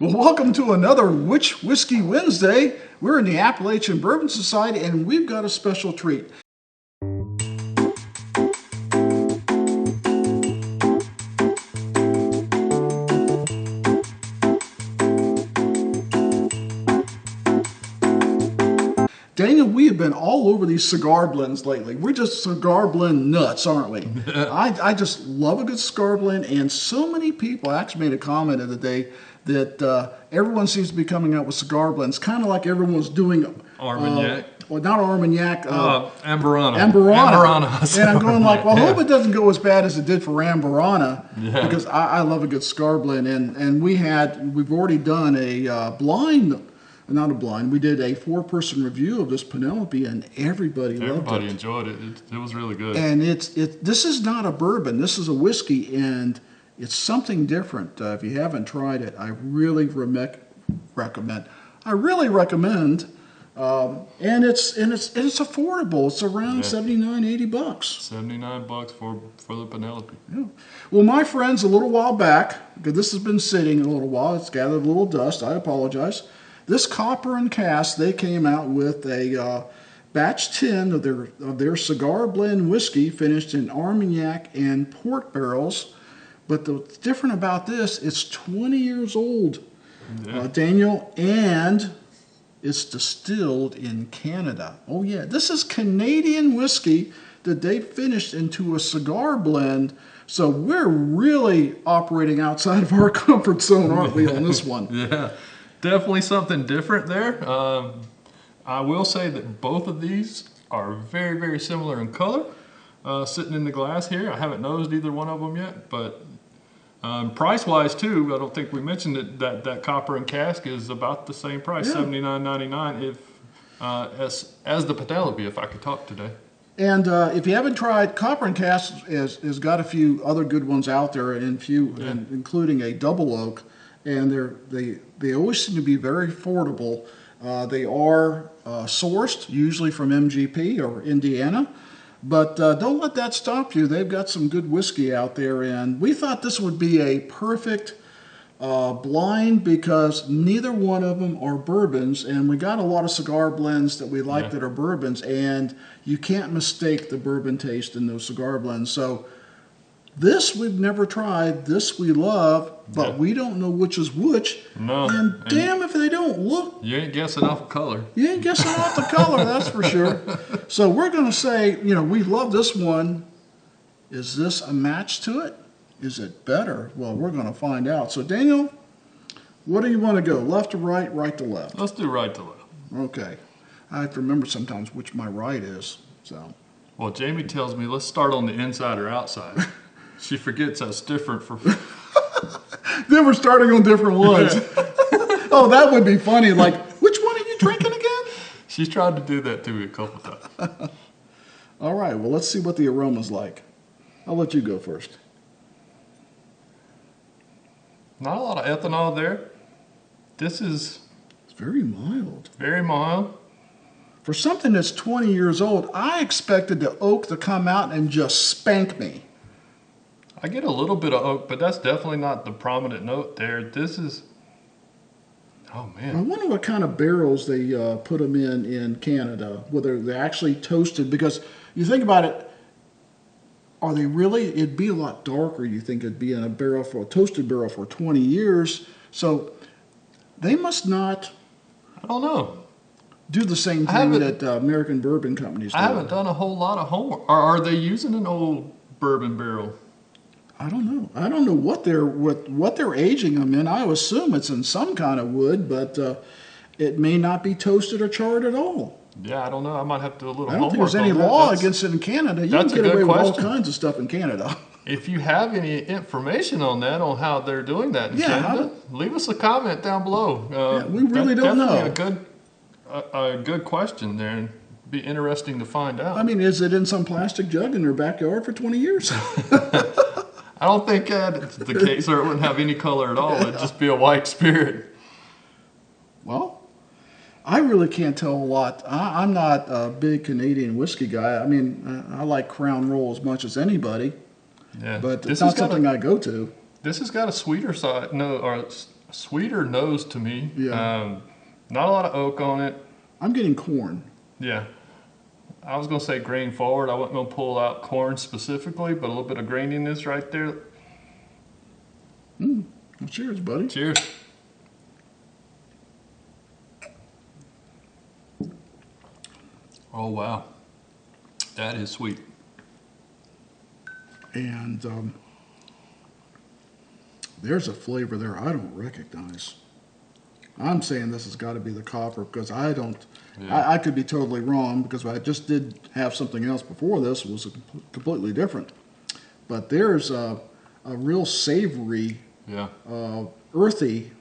Well, welcome to another Which Whiskey Wednesday. We're in the Appalachian Bourbon Society, and we've got a special treat. Daniel, we have been all over these cigar blends lately. We're just cigar blend nuts, aren't we? I just love a good cigar blend, and so many people actually made a comment of the day that everyone seems to be coming out with cigar blends, kind of like everyone's doing Armagnac. Well, not Armagnac. Amburana. Amburana. And I'm going like, well, I hope it doesn't go as bad as it did for Amburana, because I love a good cigar blend. And we've already done a not a blind. We did a 4-person review of this Penelope, and everybody loved it. Everybody enjoyed it. It was really good. And this is not a bourbon. This is a whiskey, and it's something different. If you haven't tried it, I really recommend. I really recommend. And it's affordable. It's around $79, $80. $79 for the Penelope. Yeah. Well, my friends, a little while back, because this has been sitting a little while, it's gathered a little dust. I apologize. This Copper Cask, they came out with a batch 10 of their cigar blend whiskey, finished in Armagnac and port barrels. But what's different about this, it's 20 years old, Daniel, and it's distilled in Canada. Oh yeah, this is Canadian whiskey that they finished into a cigar blend. So we're really operating outside of our comfort zone, aren't we, on this one? Yeah, definitely something different there. I will say that both of these are very, very similar in color. Sitting in the glass here, I haven't nosed either one of them yet, but price-wise too, I don't think we mentioned it, that Copper Cask is about the same price, $79.99 as the Penelope, if I could talk today. And if you haven't tried, Copper Cask has got a few other good ones out there, and including a double oak, and they always seem to be very affordable. They are sourced usually from MGP or Indiana. But don't let that stop you. They've got some good whiskey out there, and we thought this would be a perfect blind because neither one of them are bourbons, and we got a lot of cigar blends that we like that are bourbons, and you can't mistake the bourbon taste in those cigar blends. So this we've never tried, this we love, but we don't know which is which. No. And damn if they don't look. You ain't guessing off the color. You ain't guessing off the color, that's for sure. So we're going to say, we love this one. Is this a match to it? Is it better? Well, we're going to find out. So Daniel, what do you want to go? Left to right, right to left? Let's do right to left. Okay. I have to remember sometimes which my right is. So. Well, Jamie tells me let's start on the inside or outside. She forgets that's different for... Then we're starting on different ones. Oh, that would be funny. Like, which one are you drinking again? She's tried to do that to me a couple times. All right, well, let's see what the aroma's like. I'll let you go first. Not a lot of ethanol there. This is... It's very mild. Very mild. For something that's 20 years old, I expected the oak to come out and just spank me. I get a little bit of oak, but that's definitely not the prominent note there. This is... Oh, man. I wonder what kind of barrels they put them in Canada, whether they're actually toasted, because you think about it, are they really? It'd be a lot darker, you think it'd be in a toasted barrel for 20 years. So they must not... I don't know. Do the same thing that American bourbon companies do. I haven't done a whole lot of homework. Are they using an old bourbon barrel? I don't know. I don't know what they're aging them in. I assume it's in some kind of wood, but it may not be toasted or charred at all. Yeah, I don't know. I might have to do a little homework. I don't think there's any law against it in Canada. You can get away with all kinds of stuff in Canada. If you have any information on that, on how they're doing that in Canada, leave us a comment down below. We really don't know. A good question there, and be interesting to find out. I mean, is it in some plastic jug in their backyard for 20 years? I don't think that's the case, or it wouldn't have any color at all. It'd just be a white spirit. Well, I really can't tell a lot. I'm not a big Canadian whiskey guy. I mean, I like Crown Royal as much as anybody, but it's not something I go to. This has got a sweeter side, Sweeter nose to me. Yeah. Not a lot of oak on it. I'm getting corn. Yeah. I was going to say grain forward. I wasn't going to pull out corn specifically, but a little bit of graininess right there. Well, cheers, buddy. Cheers. Oh, wow. That is sweet. And there's a flavor there I don't recognize. I'm saying this has got to be the copper because I don't. Yeah. I could be totally wrong because I just did have something else before this. It was completely different. But there's a real savory, Yeah. earthy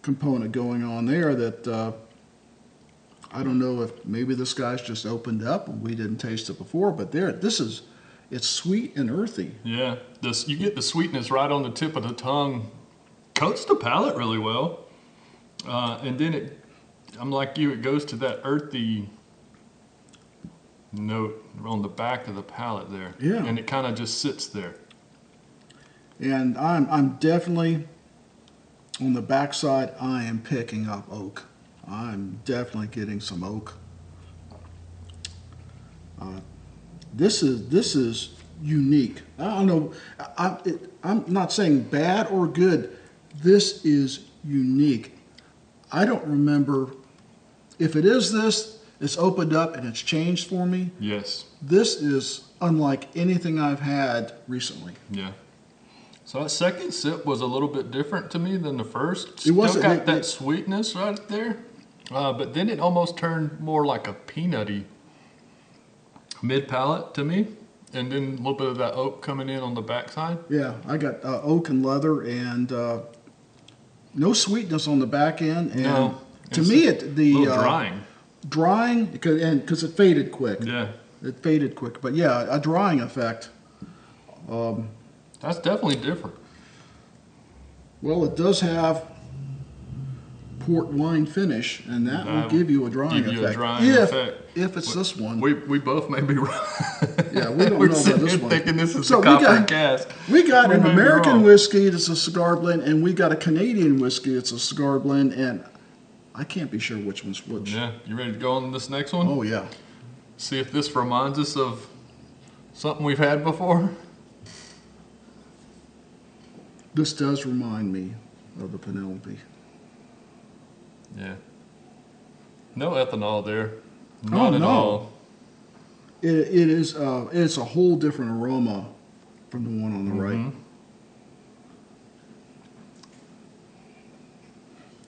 component going on there that I don't know if maybe this guy's just opened up and we didn't taste it before. But it's sweet and earthy. Yeah. You get the sweetness right on the tip of the tongue. Coats the palate really well. And then I'm like you, it goes to that earthy note on the back of the palate there. Yeah. And it kind of just sits there. And I'm definitely on the backside. I am picking up oak. I'm definitely getting some oak. This is unique. I don't know. I'm not saying bad or good. This is unique. I don't remember if it is this. It's opened up and it's changed for me. Yes. This is unlike anything I've had recently. Yeah. So that second sip was a little bit different to me than the first. It wasn't. Still got that sweetness right there. But then it almost turned more like a peanutty mid-palate to me. And then a little bit of that oak coming in on the backside. Yeah, I got oak and leather and no sweetness on the back end. And No, to me, a little drying. Drying because it faded quick. Yeah. It faded quick. But yeah, a drying effect. That's definitely different. Well, it does have port wine finish, and that will give you a drying effect. If it's this one. We both may be wrong. Yeah, we don't know We're about sitting this here one. thinking this is So the Copper Cask. We got an may be American wrong. whiskey that's a cigar blend, and we got a Canadian whiskey that's a cigar blend, and I can't be sure which one's which. Yeah, you ready to go on this next one? Oh, yeah. See if this reminds us of something we've had before. This does remind me of the Penelope. Yeah. No ethanol there. Not Oh, at no. all. It's a whole different aroma from the one on the right.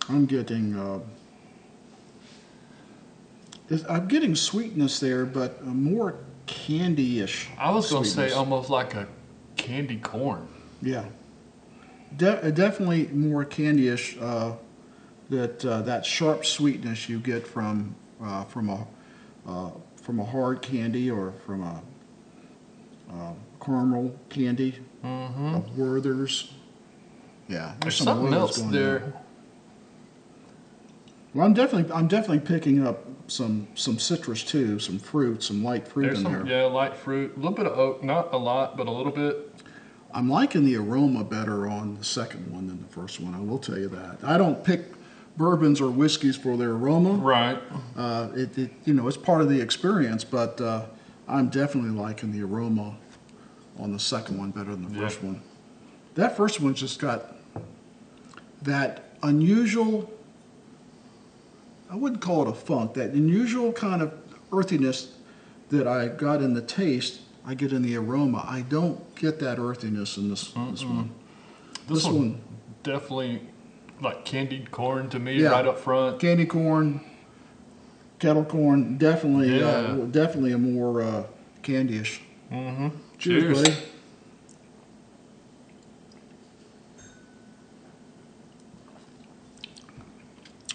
I'm getting sweetness there, but more candy-ish. I was going to say sweetness. almost like a candy corn. Yeah, definitely more candy-ish. That sharp sweetness you get from a hard candy or from a caramel candy of Werther's. Yeah, There's some something Werther's else going there. on. Well, I'm definitely picking up some citrus too, some fruit, some light fruit There's in some, there. yeah, light fruit. A little bit of oak, not a lot, but a little bit. I'm liking the aroma better on the second one than the first one. I will tell you that. I don't pick bourbons or whiskeys for their aroma. Right. It's part of the experience, but I'm definitely liking the aroma on the second one better than the first one. That first one's just got that unusual, I wouldn't call it a funk, that unusual kind of earthiness that I got in the taste, I get in the aroma. I don't get that earthiness in this one. This one definitely like candied corn to me, Yeah. right up front. Candy corn, kettle corn, definitely, Yeah. definitely a more candyish. Cheers, Cheers. buddy.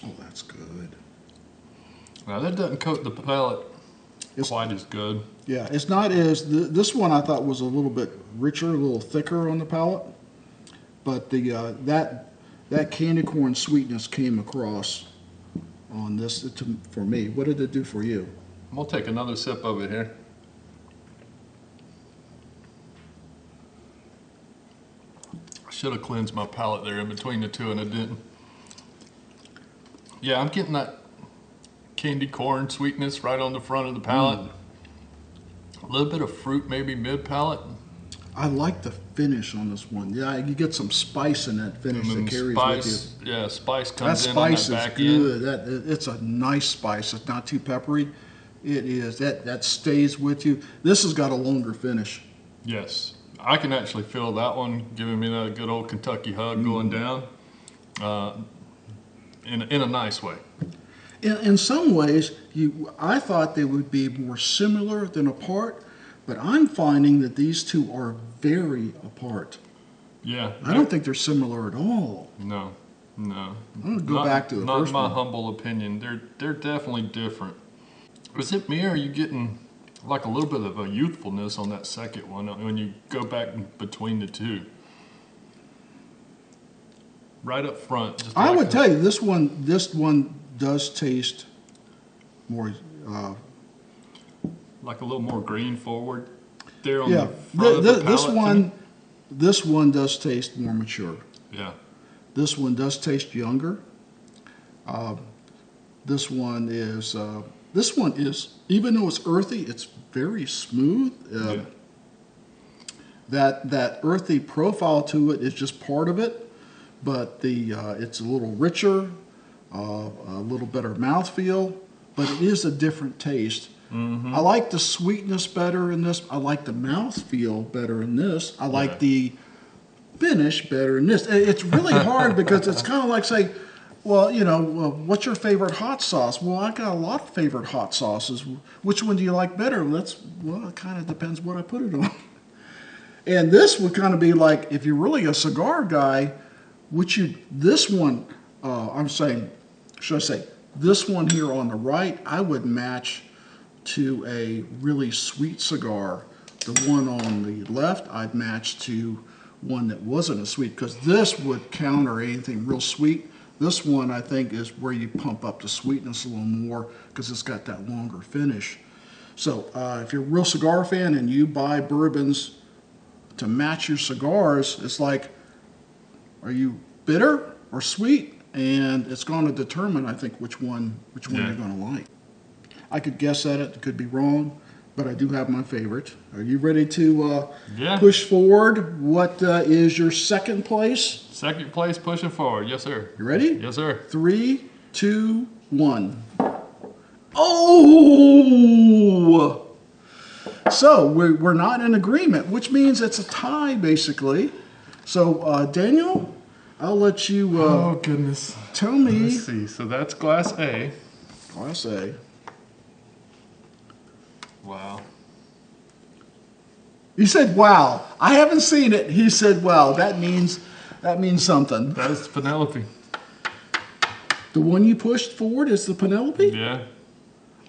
Oh, that's good. Now that doesn't coat the palate quite as good. Yeah, it's not as this one I thought was a little bit richer, a little thicker on the palate, but that candy corn sweetness came across on this for me. What did it do for you? We'll take another sip of it here. I should have cleansed my palate there in between the two, and I didn't. Yeah, I'm getting that candy corn sweetness right on the front of the palate. A little bit of fruit, maybe mid palate. I like the finish on this one. Yeah, you get some spice in that finish that carries Spice, with you. yeah, spice That comes in on that spice is back end. good. It's a nice spice. It's not too peppery. It is. That stays with you. This has got a longer finish. Yes, I can actually feel that one giving me that good old Kentucky hug going down in a nice way. In some ways, I thought they would be more similar than apart, but I'm finding that these two are very apart. Yeah. I don't think they're similar at all. No. I'm going to go back to the not first in my one. humble opinion. They're definitely different. Was it me, or are you getting like a little bit of a youthfulness on that second one when you go back between the two? Right up front. Just I like would tell you this one does taste more. like a little more green forward there on Yeah, the front of the this palate. this one does taste more mature. Yeah. This one does taste younger. This one is even though it's earthy, it's very smooth. Yeah. That earthy profile to it is just part of it, but it's a little richer, a little better mouthfeel, but it is a different taste. Mm-hmm. I like the sweetness better in this. I like the mouthfeel better in this. I like the finish better in this. It's really hard because it's kind of like say, well, what's your favorite hot sauce? Well, I got a lot of favorite hot sauces. Which one do you like better? It kind of depends what I put it on. And this would kind of be like, if you're really a cigar guy, this one, this one here on the right, I would match to a really sweet cigar. The one on the left, I'd match to one that wasn't as sweet, because this would counter anything real sweet. This one, I think, is where you pump up the sweetness a little more because it's got that longer finish. So if you're a real cigar fan and you buy bourbons to match your cigars, it's like, are you bitter or sweet? And it's going to determine, I think, which one you're going to like. I could guess at it, could be wrong, but I do have my favorite. Are you ready to push forward? What is your second place? Second place pushing forward. Yes, sir. You ready? Yes, sir. 3, 2, 1. Oh! So we're not in agreement, which means it's a tie, basically. So, Daniel, I'll let you oh, goodness. Tell me. Let's see. So that's Glass A. Glass A. Wow. He said, wow. I haven't seen it. He said, wow. That means something. That is Penelope. The one you pushed forward is the Penelope? Yeah.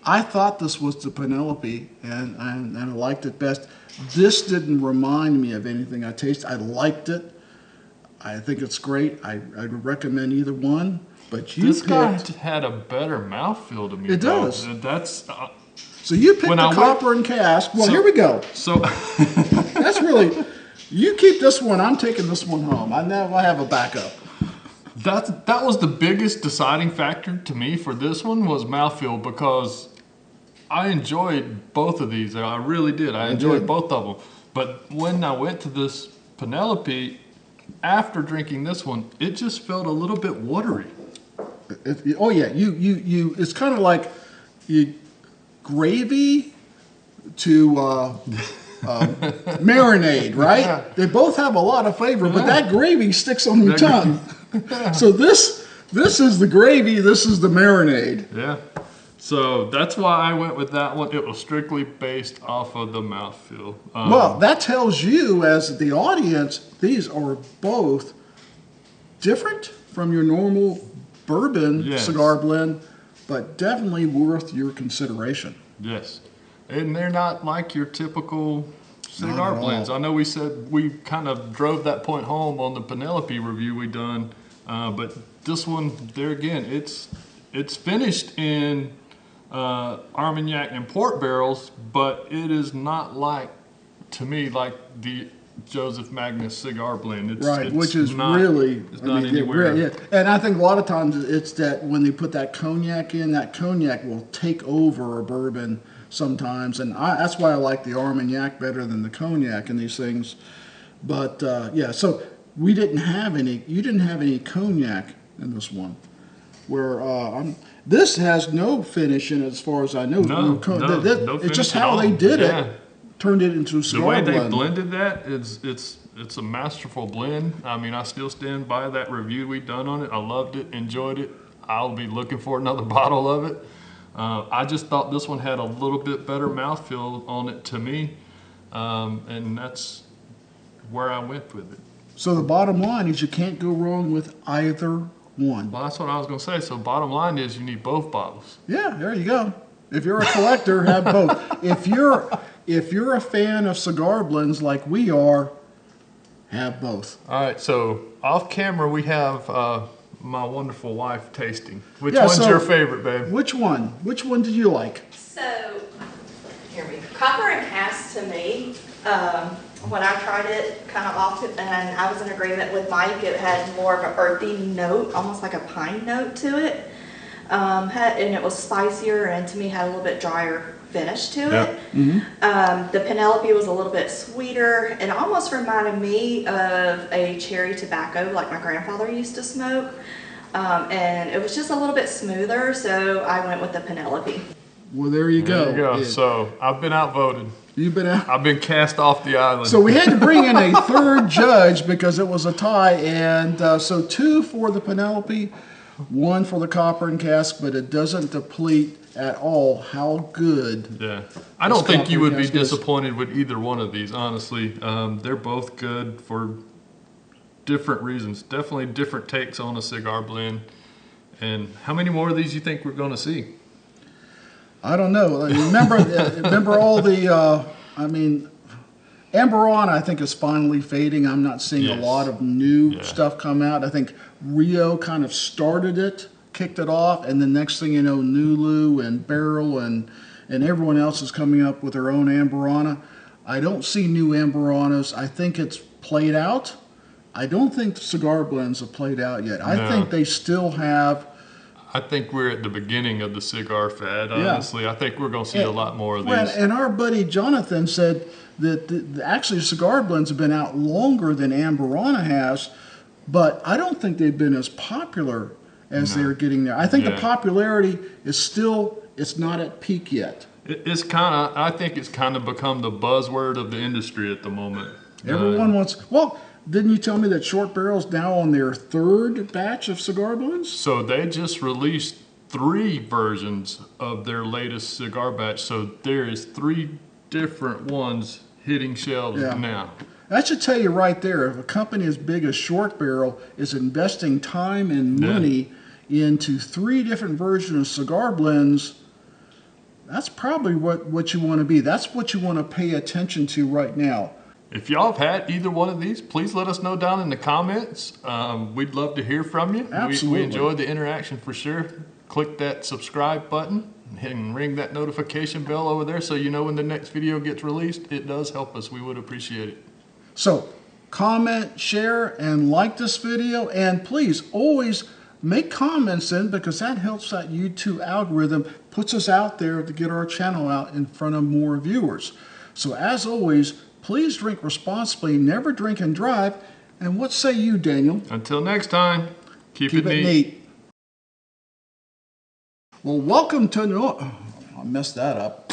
I thought this was the Penelope, and I liked it best. This didn't remind me of anything I tasted. I liked it. I think it's great. I'd recommend either one. But this guy had a better mouthfeel to me. It does. That's... So you picked the Copper and Cask. Well, here we go. So that's really... You keep this one. I'm taking this one home. I have a backup. That was the biggest deciding factor to me for this one was mouthfeel, because I enjoyed both of these. I really did. I enjoyed both of them. But when I went to this Penelope, after drinking this one, it just felt a little bit watery. Oh yeah, you. It's kind of like gravy to marinade, right? Yeah. They both have a lot of flavor, but that gravy sticks on your tongue. So this is the gravy. This is the marinade. Yeah. So that's why I went with that one. It was strictly based off of the mouthfeel. Well, that tells you, as the audience, these are both different from your normal bourbon cigar blend, but definitely worth your consideration. Yes. And they're not like your typical cigar blends. I know we said we kind of drove that point home on the Penelope review we done, but this one, there again, it's finished in Armagnac and port barrels, but it is not like, to me, like the Joseph Magnus cigar blend. Right, which is really, it's not anywhere. Yeah. And I think a lot of times it's that when they put that cognac in, that cognac will take over a bourbon sometimes, and that's why I like the Armagnac better than the cognac in these things. But yeah, so you didn't have any cognac in this one. Where this has no finish in it as far as I know. No it's just finish at how all. they did Yeah. it. Turned it into a cigar blend. The way they blended that, it's a masterful blend. I mean, I still stand by that review we done on it. I loved it, enjoyed it. I'll be looking for another bottle of it. I just thought this one had a little bit better mouthfeel on it to me, and that's where I went with it. So the bottom line is you can't go wrong with either one. Well, that's what I was going to say. So bottom line is you need both bottles. Yeah, there you go. If you're a collector, have both. If you're a fan of cigar blends like we are, have both. All right, so off camera we have my wonderful wife tasting. Which one's your favorite, babe? Which one? Which one did you like? So, Copper and Cask to me, when I tried it kind of often, and I was in agreement with Mike, it had more of an earthy note, almost like a pine note to it. And it was spicier and to me had a little bit drier finish to it. Mm-hmm. The Penelope was a little bit sweeter. It almost reminded me of a cherry tobacco like my grandfather used to smoke. And it was just a little bit smoother, so I went with the Penelope. Well, there you go. There you go. So I've been outvoted. You've been out. I've been cast off the island. So we had to bring in a third judge because it was a tie, and so 2 for the Penelope, 1 for the Copper and Cask, but it doesn't deplete at all how good. Yeah, I don't think you would be Cask is. disappointed with either one of these. Honestly, they're both good for different reasons. Definitely different takes on a cigar blend. And how many more of these you think we're going to see? I don't know. Remember all the. I mean, Amberon, I think, is finally fading. I'm not seeing a lot of new stuff come out. I think Rio kind of started it, kicked it off, and the next thing you know, Nulu and Barrel and everyone else is coming up with their own Amberana. I don't see new Amberanas. I think it's played out. I don't think the cigar blends have played out yet. I think they still have. I think we're at the beginning of the cigar fad, honestly. I think we're going to see a lot more of these. And our buddy Jonathan said that actually cigar blends have been out longer than Amberana has, but I don't think they've been as popular as they're getting there. I think the popularity is still, it's not at peak yet. It's kind of, I think it's kind of become the buzzword of the industry at the moment. Everyone wants, well, didn't you tell me that Short Barrel's now on their 3rd batch of cigar blends? So they just released 3 versions of their latest cigar batch. So there is 3 different ones hitting shelves now. That should tell you right there, if a company as big as Short Barrel is investing time and money into 3 different versions of cigar blends, that's probably what you want to be. That's what you want to pay attention to right now. If y'all have had either one of these, please let us know down in the comments. We'd love to hear from you. Absolutely. We enjoyed the interaction for sure. Click that subscribe button and ring that notification bell over there so you know when the next video gets released. It does help us. We would appreciate it. So comment, share, and like this video. And please always make comments in because that helps that YouTube algorithm, puts us out there to get our channel out in front of more viewers. So as always, please drink responsibly, never drink and drive. And what say you, Daniel? Until next time, keep it neat. Well, welcome to... I messed that up.